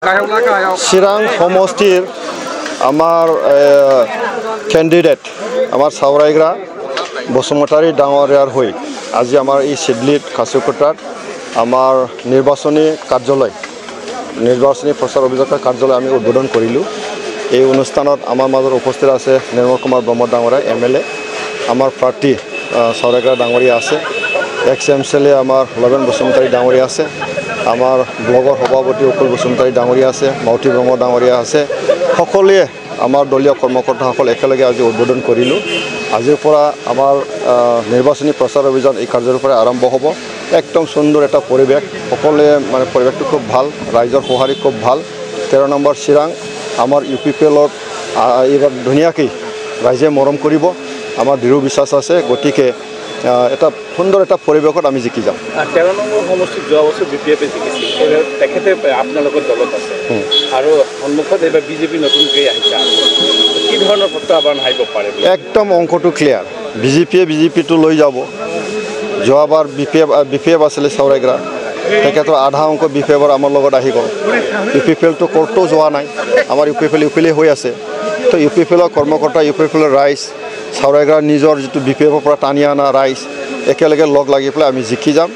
Sirang Homostir, Amar candidate, Amar Sauraigra, Bosumotari Dangoriar Hui, Azi Amar E. Sidlit Kasukotat, Amar Nirbasoni Karjolai, Nirbasoni Prosar Obizaka Karjolai, Ami Udodon Korilu, E. Unustanot, Amar Mother Oposterase, Nermokoma Bromo Dangora, MLA, Amar Party, Sauraigra Dangoriase, XMCLA, Amar Laban Bosumotari Dangoriase. Amar blogger সভাপতি অকুল বসুমতাৰী ডাঙৰীয়া আছে মাউতি ব্ৰহ্ম ডাঙৰীয়া আছে সকলোৱে আমাৰ দলীয় কৰ্মকৰ্তাসকল একেলগে আজি উদ্বোধন কৰিলো আজিৰ পৰা আমাৰ নিৰ্বাচনী প্ৰচাৰ অভিযান এই কাৰ্যৰ পৰা আৰম্ভ হ'ব একদম সুন্দৰ এটা পৰিবেশ সকলোৱে মানে পৰিবেশটো খুব ভাল ৰাইজৰ সহাৰি খুব ভাল 13 নম্বৰ চিৰাং আমাৰ ইউপিপিএলত এইবাৰ ধুনীয়াকৈ ৰাইজে মৰম কৰিব আমাৰ দৃঢ় বিশ্বাস আছে গতিকে এটা সুন্দৰ এটা পৰিবেশত আমি জিকি যাম 13 নম্বৰ সমষ্টিত যোৱা বছৰ বিপিএফ জিকিছিল এবাৰ তেখেতে আপোনালোকৰ দলত আছে আৰু সন্মুখত এবাৰ বিজেপি নতুনকৈ আহিছে কি ধৰণৰ প্ৰত্যাহ্বান আহিব পাৰে একদম অংকটো ক্লিয়াৰ বিজেপিটো লৈ যাব যোৱাবাৰ বিপিএফ আছিল সাউৰাইগ্ৰা তেখেতৰ আধা অংক বিপিএফৰ আমাৰ লগত আহি গ'ল ইউপিপিএলটো কোৰ্টো যোৱা নাই আমাৰ ইউপিপিএল হৈ আছে তো ইউপিপিএলৰ কৰ্মকৰ্তা ইউপিপিএলৰ ৰাইজ সাউৰাইগ্ৰা নিজৰ যেটো বিপিএফৰ পৰা টানি আনা ৰাইজ একেলগে লগ লাগি পেলাই আমি জিকি যাম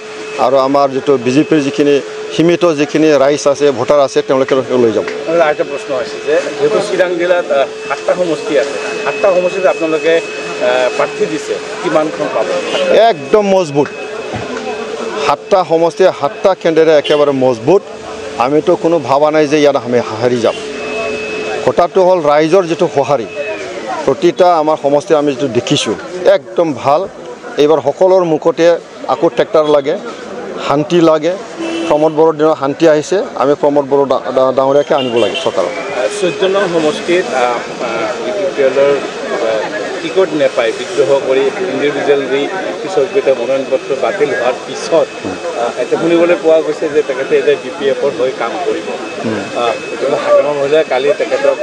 আৰু আমাৰ যেটো বিজেপিৰ যিখিনি সীমিত যিখিনি ৰাইজ আছে ভোটাৰ আছে তেওঁলোকে লৈ যাব এটা প্ৰশ্ন আছে যে যেটো চিৰাং জিলাত 8টা সমষ্টি আছে 8টা সমষ্টিত আপোনালোকে প্ৰাৰ্থী দিছে কিমানখন পাব একদম মজবুত 7টা সমষ্টি 7টা কেন্দ্ৰে একেবাৰে মজবুত আমিতো কোনো ভাবা নাই যে ইয়াত আমি হাৰি যাম কথাটো হ'ল ৰাইজৰ যেটো সহাৰি প্ৰতিটা আমাৰ সমষ্টি আমি যেটো দেখিছো একদম ভাল এইবাৰ সকলোৰ মুখতে আকো ট্ৰেক্টৰ লাগে শান্তি লাগে প্ৰমোদ বড়ৰ দিনৰ শান্তি আহিছে আমি প্ৰমোদ বড় ডাঙৰীয়াকে আনিব লাগে চৰকাৰ 14 নং সমষ্টিত ইউপিপিএলৰ টিকট নেপায় বিদ্ৰোহ কৰি ইণ্ডিভিজুৱেল দি পিছৰকেইটা মনোনয়ন পত্ৰ বাতিল হোৱাৰ পিছত এটা শুনিবলৈ পোৱা গৈছে যে তেখেতে এটা বিপিএফৰ হৈ কাম কৰিব হাগ্ৰামা মহিলাই কালি তেখেতক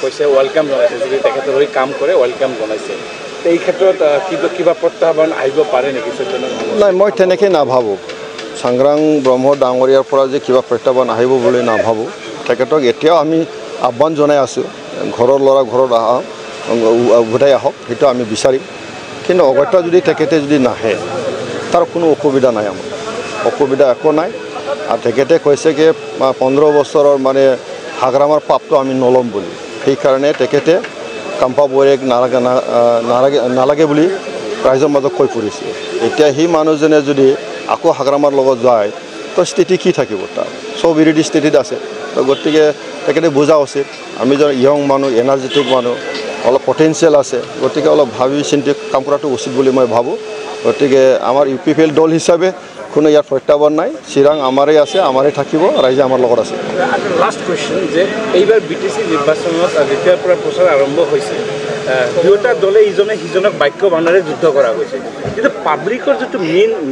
কৈছে ৱেলকাম জনাইছে যদি তেখেতৰ হৈ কাম কৰে ৱেলকাম জনাইছে এই ক্ষেত্ৰত কিবা প্ৰত্যাহ্বান আহিব পাৰে নেকি নাই মই তেনেকৈ নাভাবোঁ সংগ্ৰাম ব্ৰহ্ম ডাঙৰীয়াৰ পৰা যে কিবা প্ৰত্যাহ্বান আহিব বুলি নাভাবোঁ তেখেতক এতিয়াও আমি আহ্বান জনাই আছোঁ ঘৰৰ ল'ৰা ঘৰত উভতাই আহক সেইটো আমি বিচাৰিম কিন্তু অগত্যা যদি তেখেতে যদি নাহে তাৰ কোনো অসুবিধা নাই আমাৰ অসুবিধা একো নাই আৰু তেখেতে কৈছে কি 15 বছৰৰ মানে হাগ্ৰামাৰ পাপটো আমি নলম বুলি সেইকাৰণে তেখেতে কাম্পা বৈৰেক নালাগে বুলি ৰাইজৰ মাজত কৈ পৰিছে এতিয়া সেই মানুহজনে যদি আকৌ হাগ্ৰামাৰ লগত যায় তো স্থিতি কি থাকিব তাৰ সব বিৰোধী স্থিতিত আছে তো গতিকে তেখেতে বুজা উচিত আমি যে ইয়ং মানুহ এনাৰ্জেটিক মানুহ অলপ পটেনচিয়েল আছে গতিকে অলপ ভাবি চিন্তি কাম কৰাটো উচিত বুলি মই ভাবোঁ গতিকে আমাৰ ইউপিপিএল দল হিচাপে কোনো ইয়াৰ প্ৰত্যাহ্বান নাই চিৰাং আমাৰেই আছে আমাৰেই থাকিব ৰাইজে আমাৰ লগত আছে লাষ্ট কোৱেশ্চন যে এইবাৰ বিটিসি নিৰ্বাচনত যেতিয়াৰ পৰা প্ৰচাৰ আৰম্ভ হৈছে দুয়োটা দলে ইজনে সিজনক বাক্য বাণেৰে যুদ্ধ কৰা হৈছে কিন্তু পাব্লিকৰ যেটো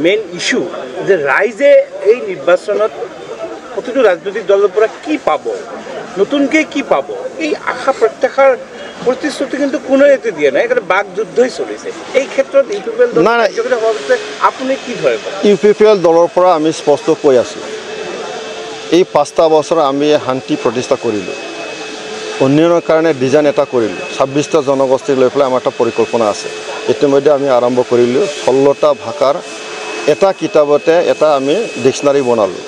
মেইন ইস্যু যে ৰাইজে এই নিৰ্বাচনত প্ৰতিটো ৰাজনৈতিক দলৰ পৰা কি পাব নতুনকৈ কি পাব এই আশা প্ৰত্যাশাৰ প্ৰতিশ্ৰুতি কিন্তু কোনো এতে দিয়া নাই এটা বাক যুদ্ধই চলিছে এই ক্ষেত্ৰত ইউপিপিএল দল আপুনি কি ধৰে ইউপিপিএল দলৰ পৰা আমি স্পষ্ট কৈ আছো এই 5টা বছৰ আমি শান্তি প্ৰতিষ্ঠা কৰিলো উন্নয়নৰ কাৰণে ডিজাইন এটা কৰিলো 26টা জনগোষ্ঠীক লৈ পেলাই আমাৰ এটা পৰিকল্পনা আছে ইতিমধ্যে আমি আৰম্ভ কৰিলো 16টা ভাষাৰ এটা কিতাপতে এটা আমি ডিকশনাৰী বনালো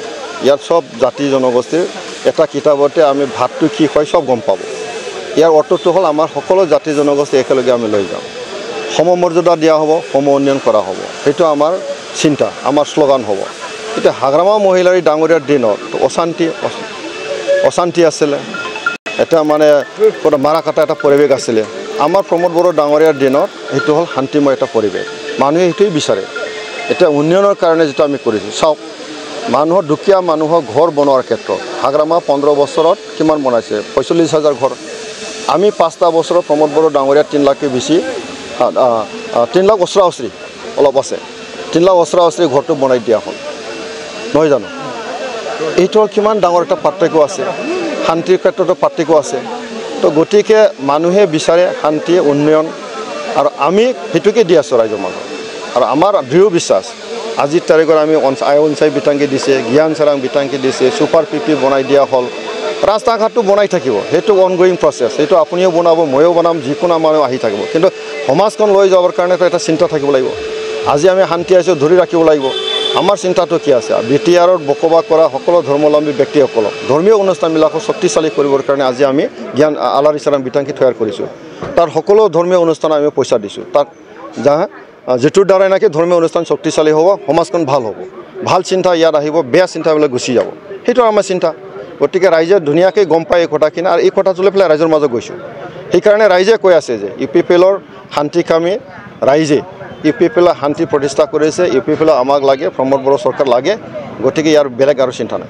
ইয়াত সব জাতি জনগোষ্ঠীৰ এটা কিতাপতে আমি ভাতটো কি হয় সব গম পাব ইয়াৰ অৰ্থটো হ'ল আমাৰ সকলো জাতি জনগোষ্ঠী একেলগে আমি লৈ যাম সমমৰ্যাদা দিয়া হ'ব সম উন্নয়ন কৰা হ'ব সেইটো আমাৰ চিন্তা আমাৰ শ্লোগান হ'ব এতিয়া হাগ্ৰামা মহিলাৰ ডাঙৰীয়াৰ দিনত অশান্তি আছিলে এটা মানে কোনো মাৰা কাটা এটা পৰিৱেশ আছিলে আমাৰ প্ৰমোদ বড় ডাঙৰীয়াৰ দিনত সেইটো হ'ল শান্তিময় এটা পৰিৱেশ মানুহে সেইটোই বিচাৰে এটা উন্নয়নৰ কাৰণে যেটো আমি কৰিছো চাওক মানুহৰ দুখীয়া মানুহৰ ঘৰ বনোৱাৰ ক্ষেত্ৰত হাগ্ৰামা 15 বছৰত কিমান বনাইছে 45000 ঘৰ আমি 5টা বছৰৰ প্ৰমোদ বড় ডাঙৰীয়া 3 লাখকে বেছি 3 লাখ ওচৰা-ওচৰি অলপ আছে 3 লাখ ওচৰা-ওচৰি ঘৰটো বনাই দিয়া হ'ল নহয় জানো এইটো কিমান ডাঙৰ এটা পাৰ্থক্য আছে শান্তিৰ ক্ষেত্ৰতো পাৰ্থক্য আছে তো গতিকে মানুহে বিচাৰে শান্তি উন্নয়ন আৰু আমি হেতুকে দি আছো ৰাইজৰ মাজত আৰু আমাৰ দৃঢ় বিশ্বাস আজিৰ তাৰিখত আমি আয়নচাই বিটাংকি দিছে জ্ঞান চাৰাং বিটাংকি দিছে ছুপাৰ পিপি বনাই দিয়া হ'ল ৰাস্তা ঘাটটো বনাই থাকিব সেইটো অনগোয়িং প্ৰচেছ সেইটো আপুনিও বনাব ময়ো বনাম যিকোনো মানুহ আহি থাকিব কিন্তু সমাজখন লৈ যাবৰ কাৰণেতো এটা চিন্তা থাকিব লাগিব আজি আমি শান্তি আছোঁ ধৰি ৰাখিব লাগিব আমাৰ চিন্তাটো কি আছে বিটিআৰত বসবাস কৰা সকলো ধৰ্মাৱলম্বী ব্যক্তিসকলক ধৰ্মীয় অনুষ্ঠানবিলাকক শক্তিশালী কৰিবৰ কাৰণে আজি আমি জ্ঞান আলাৰি চাৰাং বিটাংকি তৈয়াৰ কৰিছোঁ তাৰ সকলো ধৰ্মীয় অনুষ্ঠান আমি পইচা দিছোঁ তাত যিটোৰ দ্বাৰাই নাকি ধৰ্মীয় অনুষ্ঠান শক্তিশালী হ'ব সমাজখন ভাল হ'ব ভাল চিন্তা ইয়াত আহিব বেয়া চিন্তাবিলাক গুচি যাব সেইটো আমাৰ চিন্তা গতিকে ৰাইজে ধুনীয়াকৈ গম পায় এই কথাখিনি আৰু এই কথাটো লৈ পেলাই ৰাইজৰ মাজত গৈছোঁ সেইকাৰণে ৰাইজে কৈ আছে যে UPPLৰ শান্তিকামী ৰাইজে UPPL শান্তি প্ৰতিষ্ঠা কৰিছে UPPL আমাক লাগে প্ৰমোদ বড়ো চৰকাৰ লাগে গতিকে ইয়াৰ বেলেগ আৰু চিন্তা নাই